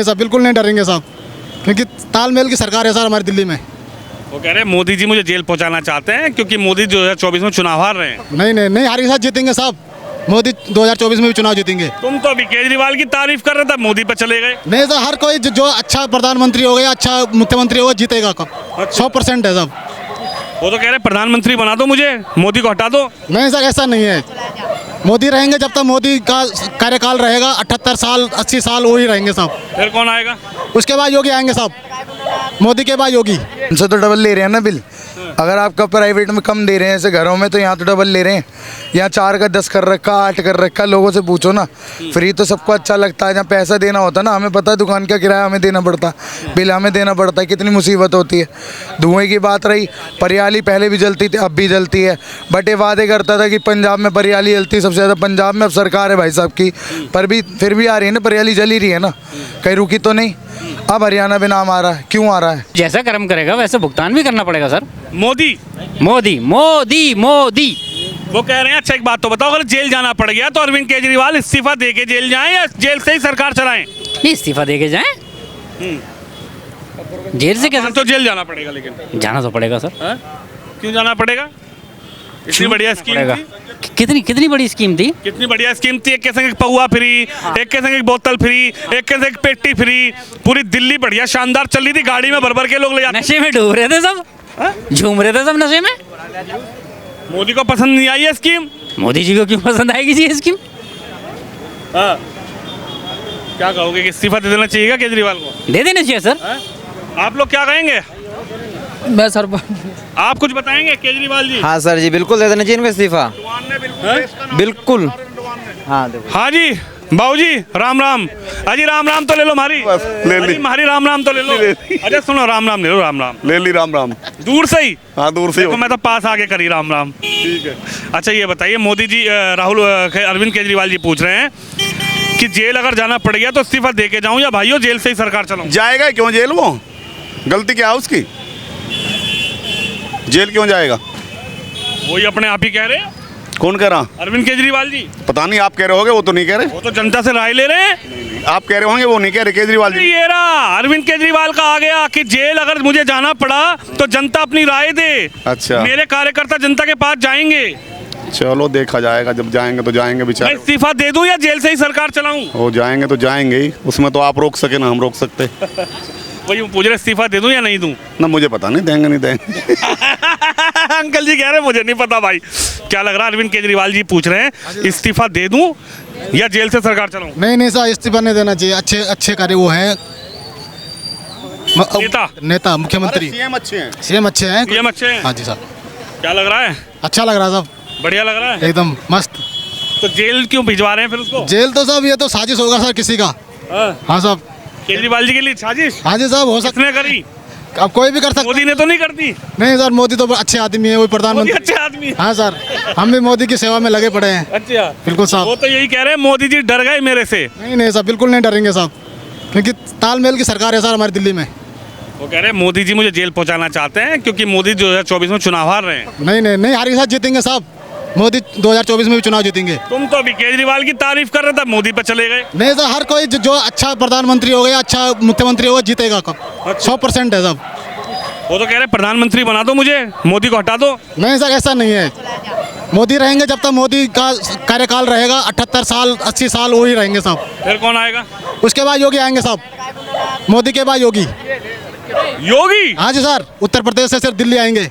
ऐसा बिल्कुल नहीं डरेंगे साहब, क्योंकि तालमेल की सरकार है सर हमारी दिल्ली में। वो कह रहे हैं मोदी जी मुझे जेल पहुंचाना चाहते हैं क्योंकि मोदी 2024 में चुनाव हार रहे हैं। नहीं नहीं नहीं, हारी साथ जीतेंगे साहब, मोदी 2024 में भी चुनाव जीतेंगे। तुम तो अभी केजरीवाल की तारीफ कर रहे थे, मोदी पर चले गए। नहीं सर, हर कोई जो अच्छा प्रधानमंत्री हो गया, अच्छा मुख्यमंत्री होगा, जीतेगा कब 100% है साहब। वो तो कह रहे हैं प्रधानमंत्री बना दो मुझे, मोदी को हटा दो। नहीं सर, ऐसा नहीं है। मोदी रहेंगे जब तक मोदी का कार्यकाल रहेगा, 78 साल 80 साल वही रहेंगे साहब। फिर कौन आएगा? उसके बाद योगी आएंगे साहब, मोदी के बाद योगी। उनसे तो डबल ले रहे हैं ना बिल। अगर आपका प्राइवेट में कम दे रहे हैं ऐसे घरों में, तो यहाँ तो डबल ले रहे हैं। यहाँ 4 का 10 कर रखा, 8 कर रखा। लोगों से पूछो ना, फ्री तो सबको अच्छा लगता है। जहाँ पैसा देना होता है ना, हमें पता है दुकान का किराया हमें देना पड़ता, बिल हमें देना पड़ता है, कितनी मुसीबत होती है। धुएं की बात रही, परियाली पहले भी जलती थी, अब भी जलती है। बट ये वादे करता था कि पंजाब में परियाली जलती है सबसे ज़्यादा, पंजाब में अब सरकार है भाई साहब की, पर भी फिर भी आ रही है ना, परियाली जल ही रही है ना, कहीं रुकी तो नहीं। अब हरियाणा भी नाम आ रहा है, क्यों आ रहा है? जैसा कर्म करेगा वैसे भुगतान भी करना पड़ेगा सर। मोदी मोदी मोदी मोदी। वो कह रहे हैं अच्छा एक बात तो बताओ, अगर जेल जाना पड़ गया तो अरविंद केजरीवाल इस्तीफा दे के जेल जाएं या जेल से ही सरकार चलाएं? नहीं, इस्तीफा दे के जाएं। जेल से कैसे? तो जेल जाना पड़ेगा, लेकिन जाना तो पड़ेगा सर। हाँ? क्यों जाना पड़ेगा? इतनी बढ़िया स्कीम पड़ेगा। थी। कितनी कितनी बड़ी स्कीम थी। कितनी बढ़िया स्कीम थी। एक के संग एक पौवा फ्री, एक के संग एक बोतल फ्री, एक के संग एक पेटी फ्री। पूरी दिल्ली बढ़िया शानदार चल रही थी, गाड़ी में भर भर के लोग ले जाते। नशे में डूब रहे थे सब, झूम रहे थे सब नशे में। मोदी को पसंद नहीं आई है स्कीम। मोदी जी को क्यों पसंद आएगी जी ये स्कीम? हाँ। क्या कहोगे कि इस्तीफा दे देना चाहिए केजरीवाल को? दे देना चाहिए सर। हाँ? आप लोग क्या कहेंगे? मैं सर आप कुछ बताएंगे केजरीवाल जी? हाँ सर जी, बिल्कुल दे देना चाहिए इनको इस्तीफा, बिल्कुल। हाँ देखो। हाँ जी बाबू जी, राम राम। अजी राम राम तो ले लो हमारी, अजी हमारी राम राम तो ले लो। अच्छा सुनो, राम राम ले लो, राम राम ले ली। राम राम। दूर से ही? हाँ दूर से। देखो मैं तो पास आके करी राम राम। ठीक है। अच्छा ये बताइए, मोदी जी अरविंद केजरीवाल जी पूछ रहे हैं कि जेल अगर जाना पड़ गया तो इस्तीफा दे के जाऊं या भाइयों जेल से ही सरकार चलाऊं? जाएगा क्यों जेल? वो गलती क्या है उसकी? जेल क्यों जाएगा? वही अपने आप ही कह रहे हैं। कौन कह रहा? अरविंद केजरीवाल जी। पता नहीं, आप कह रहे होगे, वो तो नहीं कह रहे। वो तो जनता से राय ले रहे हैं। आप कह रहे होंगे, वो नहीं कह रहे केजरीवाल जी। ये रहा अरविंद केजरीवाल का आ गया कि जेल अगर मुझे जाना पड़ा तो जनता अपनी राय दे। अच्छा। मेरे कार्यकर्ता जनता के पास जाएंगे। चलो देखा जाएगा, जब जाएंगे तो जाएंगे मैं बेचारे। इस्तीफा दे दूं या जेल से ही सरकार चलाऊं? वो जाएंगे तो जाएंगे ही, उसमें तो आप रोक सके ना हम रोक सकते। वही पूछ रहे इस्तीफा दे दूं या नहीं दूं? ना मुझे पता नहीं, देंगे नहीं देंगे। अंकल जी कह रहे मुझे नहीं पता भाई। क्या लग रहा है? अरविंद केजरीवाल जी पूछ रहे हैं इस्तीफा दे दूं या जेल से सरकार चलाऊं? नहीं नहीं सर, इस्तीफा नहीं देना चाहिए। अच्छे अच्छे कार्य वो हैं, नेता मुख्यमंत्री। सीएम अच्छे हैं। सीएम अच्छे हैं। सीएम अच्छे हैं? हाँ जी सर। क्या लग रहा है? अच्छा लग रहा है साहब, बढ़िया लग रहा है एकदम मस्त। तो जेल क्यों भिजवा रहे हैं फिर उसको? जेल तो साहब ये तो साजिश होगा सर किसी का। हाँ साहब। केजरीवाल जी के लिए साजिश? हाँ जी साहब, हो सकता किसने करी? अब कोई भी कर सकता। मोदी ने तो नहीं कर दी? नहीं सर, मोदी तो अच्छे आदमी है, वही मोदी प्रधानमंत्री। अच्छे आदमी है। हाँ सर, हम भी मोदी की सेवा में लगे पड़े हैं। अच्छा बिल्कुल साहब। वो तो यही कह रहे हैं मोदी जी डर गए मेरे से। नहीं नहीं सर, बिल्कुल नहीं डरेंगे साहब, क्योंकि तालमेल की सरकार है सर हमारी दिल्ली में। वो कह रहे हैं मोदी जी मुझे जेल पहुंचाना चाहते हैं क्योंकि मोदी 2024 में चुनाव हार रहे हैं। नहीं नहीं नहीं, हारी साथ जीतेंगे साहब, मोदी 2024 में भी चुनाव जीतेंगे। तुम तो अभी केजरीवाल की तारीफ कर रहे थे, मोदी पे चले गए। नहीं सर, हर कोई जो अच्छा प्रधानमंत्री हो गया, अच्छा मुख्यमंत्री होगा, जीतेगा कब 100% है साहब। वो तो कह रहे हैं प्रधानमंत्री बना दो मुझे, मोदी को हटा दो। नहीं सर, ऐसा नहीं है। मोदी रहेंगे जब तक मोदी का कार्यकाल रहेगा, 78 साल 80 साल वही रहेंगे साहब। फिर कौन आएगा? उसके बाद योगी आएंगे साहब, मोदी के बाद योगी। योगी? हाँ जी सर, उत्तर प्रदेश से सिर्फ दिल्ली आएंगे।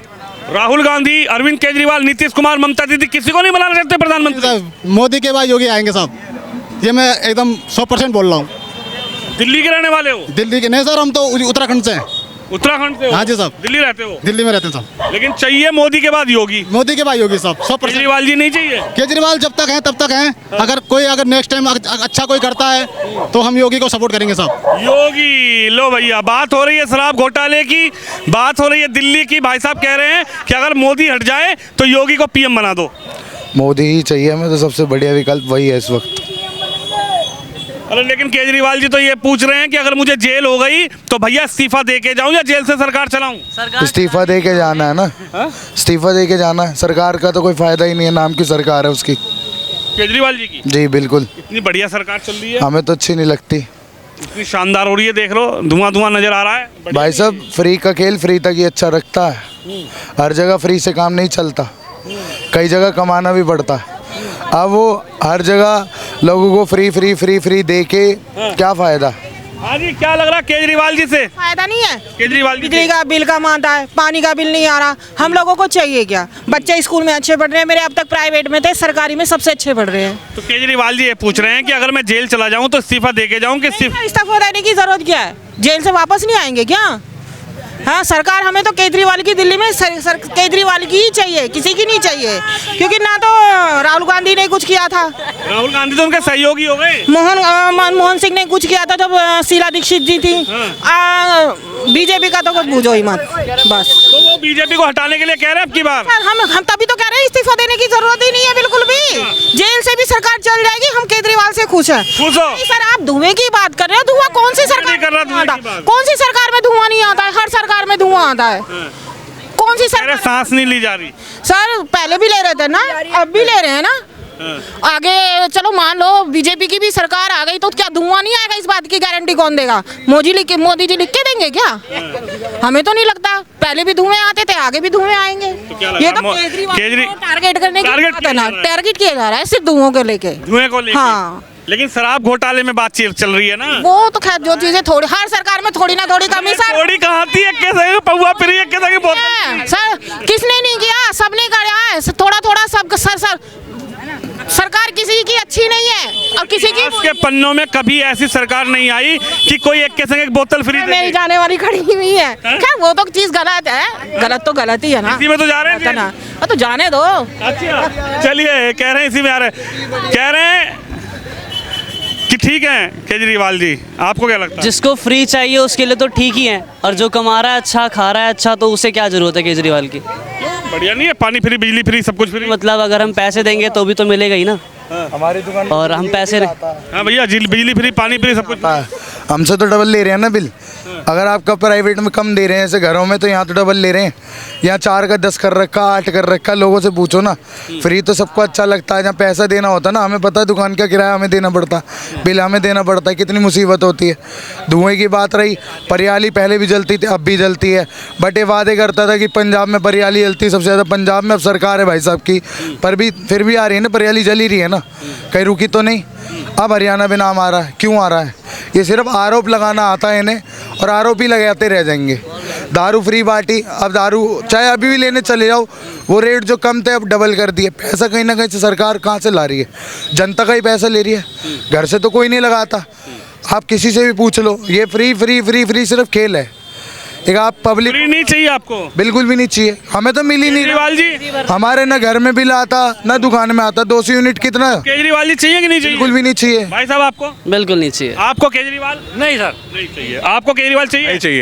राहुल गांधी, अरविंद केजरीवाल, नीतीश कुमार, ममता दीदी, किसी को नहीं बनाना चाहते प्रधानमंत्री? मोदी के बाद योगी आएंगे साहब, ये मैं एकदम 100% बोल रहा हूँ। दिल्ली के रहने वाले हो? दिल्ली के नहीं सर, हम तो उत्तराखंड से हैं। उत्तराखंड से हो? हाँ जी साहब। दिल्ली रहते हो? दिल्ली में रहते हैं साहब। लेकिन चाहिए मोदी के बाद योगी। मोदी के बाद योगी साहब 100%। केजरीवाल जी नहीं चाहिए? केजरीवाल जब तक हैं तब तक हैं। अगर नेक्स्ट टाइम अच्छा कोई करता है तो हम योगी को सपोर्ट करेंगे साहब। योगी। लो भैया, बात हो रही है शराब घोटाले की, बात हो रही है दिल्ली की। भाई साहब कह रहे हैं कि अगर मोदी हट जाए तो योगी को पीएम बना दो। मोदी ही चाहिए हमें, तो सबसे बढ़िया विकल्प वही है इस वक्त। अरे लेकिन केजरीवाल जी तो ये पूछ रहे हैं कि अगर मुझे जेल हो गई तो भैया इस्तीफा दे के जाऊं या जेल से सरकार चलाऊं? इस्तीफा दे के जाना है ना। इस्तीफा दे के जाना है, सरकार का तो कोई फायदा ही नहीं है, नाम की सरकार है उसकी। केजरीवाल जी की? जी बिल्कुल। इतनी बढ़िया सरकार चल रही है। हमें तो अच्छी नहीं लगती। इतनी शानदार हो रही है, देख लो धुआं धुआं नजर आ रहा है। भाई साहब फ्री का खेल फ्री तक ही अच्छा रखता है, हर जगह फ्री से काम नहीं चलता, कई जगह कमाना भी पड़ता है। अब वो हर जगह लोगों को फ्री फ्री फ्री फ्री दे के क्या फ़ायदा। हाँ जी, क्या लग रहा है केजरीवाल जी से? फायदा नहीं है। केजरीवाल जी बिजली का बिल कम आता है, पानी का बिल नहीं आ रहा, हम लोगों को चाहिए क्या? बच्चे स्कूल में अच्छे पढ़ रहे हैं, मेरे अब तक प्राइवेट में थे, सरकारी में सबसे अच्छे पढ़ रहे हैं। तो केजरीवाल जी ये पूछ रहे हैं कि अगर मैं जेल चला जाऊं तो इस्तीफा दे के जाऊं कि इस्तीफा देने की जरूरत क्या है? जेल से वापस नहीं आएंगे क्या? हाँ, सरकार हमें तो केजरीवाल की दिल्ली में केजरीवाल की ही चाहिए, किसी की नहीं चाहिए, क्योंकि ना तो राहुल गांधी ने कुछ किया था, राहुल गांधी तो उनके सहयोगी हो गए, मनमोहन सिंह ने कुछ किया था जब शीला दीक्षित जी थी। बीजेपी का तो कुछ पूछो ही मत बस। तो वो बीजेपी को हटाने के लिए कह रहे हैं अब की बार। हम तभी तो कह रहे हैं इस्तीफा देने की जरूरत ही नहीं है बिल्कुल भी, जेल से भी सरकार चल जाएगी, हम केजरीवाल से खुश हैं। खुश हो? सर आप धुएं की बात कर रहे हो, धुआं कौन सी सरकार कर रहा धुएं की बात। कौन सी सरकार में धुआं नहीं आता है? हर सरकार में धुआं आता है। कौन सी सरकार? सांस नहीं ली जा रही सर पहले भी ले रहे थे ना, अब भी ले रहे हैं ना। आगे चलो मान लो बीजेपी की भी सरकार आ गई तो क्या धुआं नहीं आएगा? इस बात की गारंटी कौन देगा? मोदी जी लिख के देंगे क्या? हमें तो नहीं लगता। पहले भी धुएं आते थे, आगे भी धुएं आएंगे। ये तो केजरीवाल को टारगेट करने की बात है ना, टारगेट किया जा रहा है सिर्फ धुओं को लेके, धुएं को लेके। हाँ, लेकिन शराब घोटाले में बातचीत चल रही है ना। वो तो खैर जो चीजें थोड़ी हर सरकार में थोड़ी ना थोड़ी कमी सर। थोड़ी कहाँ थी? एक कैसे पौवा फ्री, एक कैसे बोतल? सर किसने नहीं किया? सबने किया है, थोड़ा थोड़ा सब सर सरकार किसी की अच्छी नहीं है और किसी की के पन्नों में कभी ऐसी सरकार नहीं आई कि कोई एक के संग एक बोतल फ्री दे। मेरी जाने वाली खड़ी हुई है। खैर वो तो चीज गलत है, गलत तो गलत ही है ना। इसी में तो जा रहे हैं ना, तो जाने दो। अच्छा चलिए, कह रहे हैं इसी में आ रहे हैं, कह रहे हैं कि ठीक है केजरीवाल जी, आपको क्या लगता है? जिसको फ्री चाहिए उसके लिए तो ठीक ही है, और जो कमा रहा है अच्छा, खा रहा है अच्छा, तो उसे क्या जरूरत है केजरीवाल की? बढ़िया नहीं है? पानी फ्री, बिजली फ्री, सब कुछ फ्री। मतलब अगर हम पैसे देंगे तो भी तो मिलेगा ही ना। हमारी दुकान और हम पैसे हाँ भैया, बिजली फ्री, पानी फ्री, सब कुछ। हमसे तो डबल ले रहे हैं ना बिल। अगर आपका प्राइवेट में कम दे रहे हैं ऐसे घरों में, तो यहाँ तो डबल ले रहे हैं। यहाँ 4 का 10 कर रखा, 8 कर रखा, लोगों से पूछो ना। फ्री तो सबको अच्छा लगता है, जहाँ पैसा देना होता है ना, हमें पता है दुकान का किराया हमें देना पड़ता है, बिल हमें देना पड़ता है, कितनी मुसीबत होती है। धुएँ की बात रही, परियाली पहले भी जलती थी, अब भी जलती है, बट ये वादे करता था कि पंजाब में परियाली जलती है सबसे ज़्यादा। पंजाब में अब सरकार है भाई साहब की, पर भी फिर भी आ रही है ना, परियाली जल ही रही है ना, कहीं रुकी तो नहीं। अब हरियाणा में नाम आ रहा है, क्यों आ रहा है? ये सिर्फ आरोप लगाना आता है इन्हें, और आरोप ही लगाते रह जाएंगे। दारू फ्री बांटी, अब दारू चाहे अभी भी लेने चले जाओ, वो रेट जो कम थे अब डबल कर दिए। पैसा कहीं ना कहीं से सरकार कहाँ से ला रही है? जनता का ही पैसा ले रही है, घर से तो कोई नहीं लगाता। आप किसी से भी पूछ लो, ये फ्री फ्री फ्री फ्री सिर्फ खेल है। एक आप पब्लिक फ्री नहीं चाहिए आपको? बिल्कुल भी नहीं चाहिए, हमें तो मिल ही नहीं। केजरीवाल जी, हमारे ना घर में बिल आता ना दुकान में आता। 200 यूनिट कितना? केजरीवाल जी चाहिए कि नहीं चाहिए? बिल्कुल भी नहीं चाहिए भाई साहब आपको? बिल्कुल नहीं चाहिए। आपको केजरीवाल? नहीं सर, नहीं चाहिए। आपको केजरीवाल चाहिए? नहीं चाहिए।